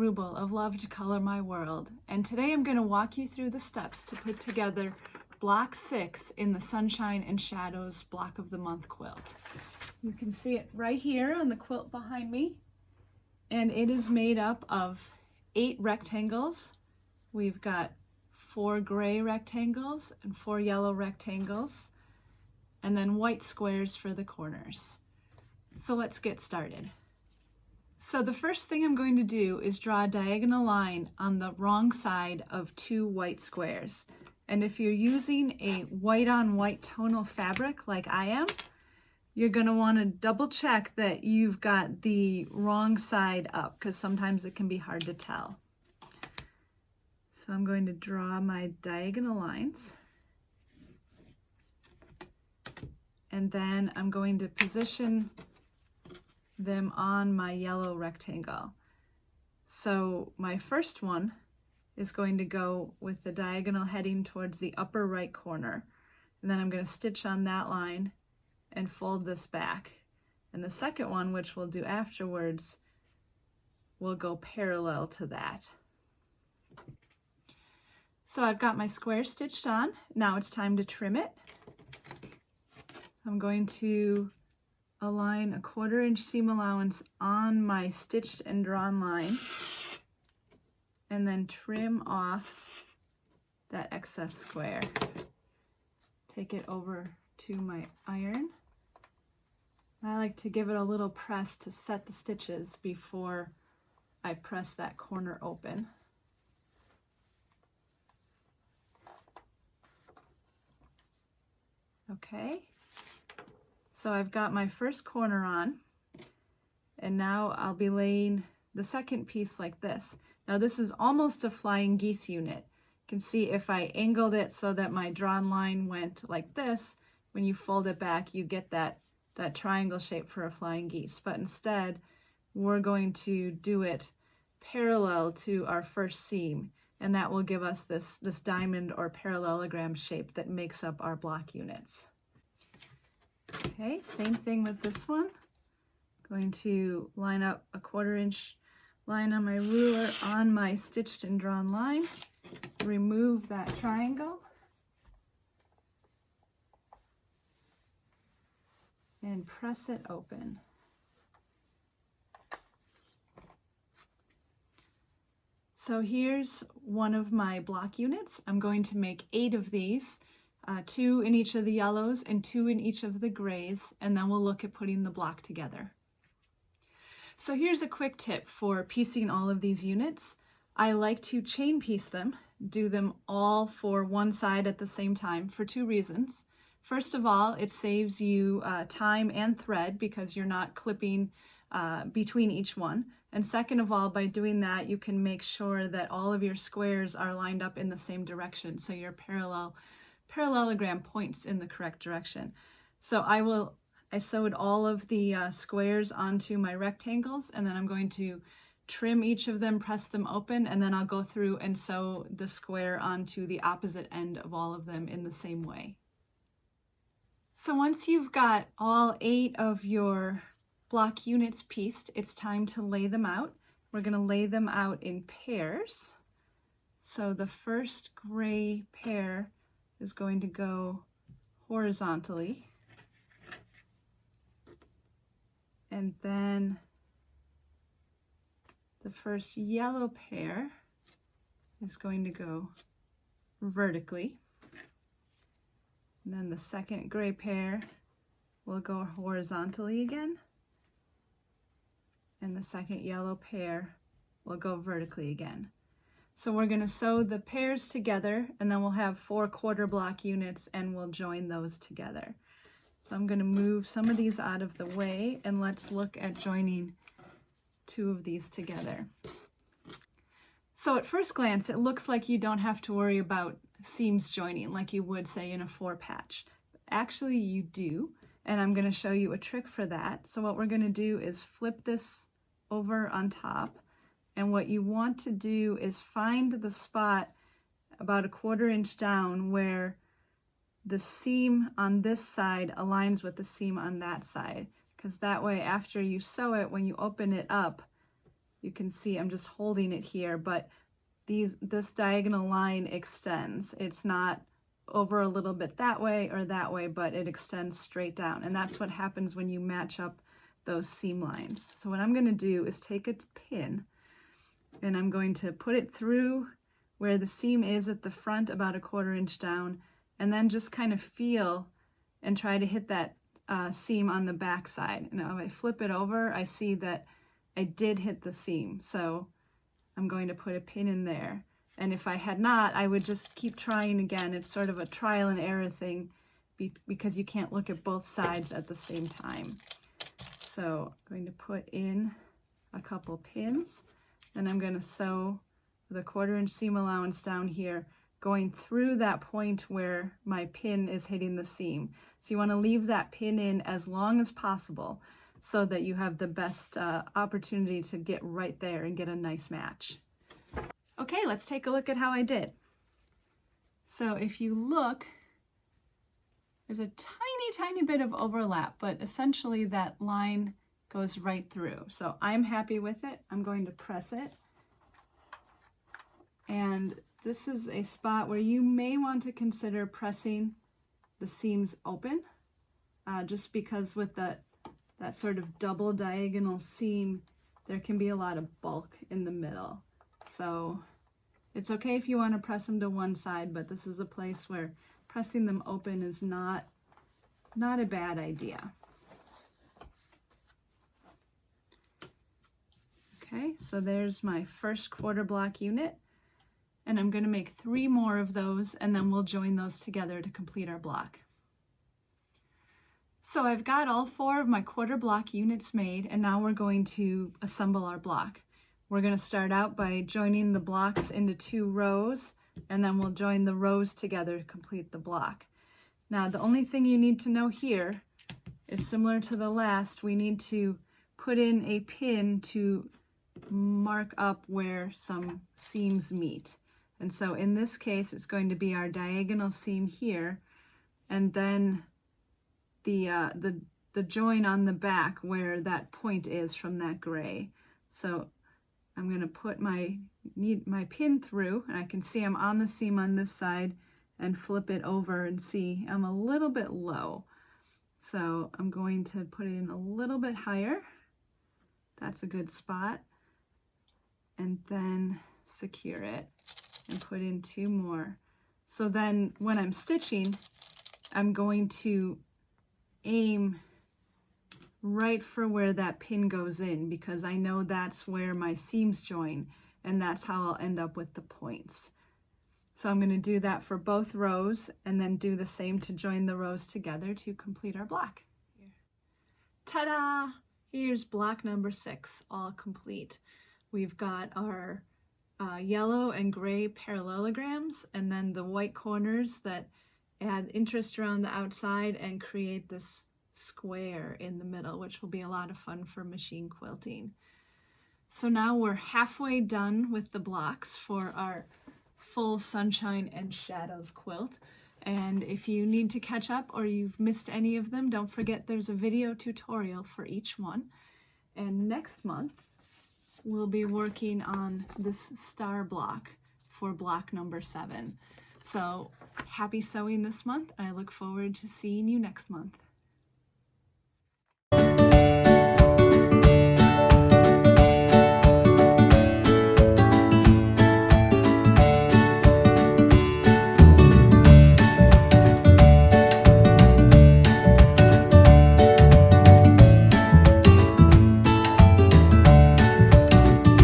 Ruble of Love to Color My World, and today I'm going to walk you through the steps to put together block 6 in the Sunshine and Shadows Block of the Month quilt. You can see it right here on the quilt behind me, and it is made up of 8 rectangles. We've got 4 gray rectangles and 4 yellow rectangles, and then white squares for the corners. So let's get started. So the first thing I'm going to do is draw a diagonal line on the wrong side of 2 white squares. And if you're using a white on white tonal fabric like I am, you're going to want to double check that you've got the wrong side up, because sometimes it can be hard to tell. So I'm going to draw my diagonal lines. And then I'm going to position them on my yellow rectangle. So my first one is going to go with the diagonal heading towards the upper right corner. And then I'm going to stitch on that line and fold this back. And the second one, which we'll do afterwards, will go parallel to that. So I've got my square stitched on. Now it's time to trim it. I'm going to align a 1/4 inch seam allowance on my stitched and drawn line, and then trim off that excess square. Take it over to my iron. I like to give it a little press to set the stitches before I press that corner open. Okay. So I've got my first corner on, and now I'll be laying the second piece like this. Now this is almost a flying geese unit. You can see if I angled it so that my drawn line went like this, when you fold it back you get that triangle shape for a flying geese. But instead we're going to do it parallel to our first seam, and that will give us this diamond or parallelogram shape that makes up our block units. Okay, same thing with this one. Going to line up a 1/4 inch line on my ruler on my stitched and drawn line. Remove that triangle. And press it open. So here's one of my block units. I'm going to make 8 of these. 2 in each of the yellows and 2 in each of the grays, and then we'll look at putting the block together. So here's a quick tip for piecing all of these units. I like to chain piece them, do them all for one side at the same time for 2 reasons. First of all, it saves you time and thread because you're not clipping between each one. And second of all, by doing that, you can make sure that all of your squares are lined up in the same direction, so your parallelogram points in the correct direction. So I sewed all of the squares onto my rectangles, and then I'm going to trim each of them, press them open, and then I'll go through and sew the square onto the opposite end of all of them in the same way. So once you've got all 8 of your block units pieced, it's time to lay them out. We're going to lay them out in pairs. So the first gray pair is going to go horizontally, and then the first yellow pair is going to go vertically, and then the second gray pair will go horizontally again, and the second yellow pair will go vertically again. So we're going to sew the pairs together, and then we'll have 4 1/4 block units, and we'll join those together. So I'm going to move some of these out of the way, and let's look at joining 2 of these together. So at first glance, it looks like you don't have to worry about seams joining like you would, say, in a 4-patch. Actually, you do, and I'm going to show you a trick for that. So what we're going to do is flip this over on top. And what you want to do is find the spot about a 1/4 inch down where the seam on this side aligns with the seam on that side. Because that way, after you sew it, when you open it up, you can see I'm just holding it here, but this diagonal line extends. It's not over a little bit that way or that way, but it extends straight down. And that's what happens when you match up those seam lines. So what I'm going to do is take a pin and I'm going to put it through where the seam is at the front, about 1/4 inch down, and then just kind of feel and try to hit that seam on the back side. Now if I flip it over, I see that I did hit the seam. So I'm going to put a pin in there. And if I had not, I would just keep trying again. It's sort of a trial and error thing because you can't look at both sides at the same time. So I'm going to put in a couple pins, and I'm going to sew the 1/4 inch seam allowance down here, going through that point where my pin is hitting the seam. So you want to leave that pin in as long as possible so that you have the best opportunity to get right there and get a nice match. Okay, let's take a look at how I did. So if you look, there's a tiny bit of overlap, but essentially that line goes right through. So I'm happy with it. I'm going to press it. And this is a spot where you may want to consider pressing the seams open, just because with that sort of double diagonal seam, there can be a lot of bulk in the middle. So it's okay if you want to press them to one side, but this is a place where pressing them open is not a bad idea. Okay, so there's my first 1/4 block unit, and I'm going to make 3 more of those, and then we'll join those together to complete our block. So I've got all 4 of my 1/4 block units made, and now we're going to assemble our block. We're going to start out by joining the blocks into 2 rows, and then we'll join the rows together to complete the block. Now the only thing you need to know here is similar to the last, we need to put in a pin to mark up where some seams meet. And so in this case, it's going to be our diagonal seam here, and then the join on the back where that point is from that gray. So I'm going to put my pin through, and I can see I'm on the seam on this side, and flip it over and see I'm a little bit low. So I'm going to put it in a little bit higher. That's a good spot. And then secure it and put in 2 more. So then when I'm stitching, I'm going to aim right for where that pin goes in, because I know that's where my seams join, and that's how I'll end up with the points. So I'm going to do that for both rows, and then do the same to join the rows together to complete our block. Ta-da! Here's block number 6, all complete. We've got our yellow and gray parallelograms, and then the white corners that add interest around the outside and create this square in the middle, which will be a lot of fun for machine quilting. So now we're halfway done with the blocks for our full sunshine and shadows quilt. And if you need to catch up or you've missed any of them, don't forget there's a video tutorial for each one. And next month, we'll be working on this star block for block number 7. So happy sewing this month. I look forward to seeing you next month.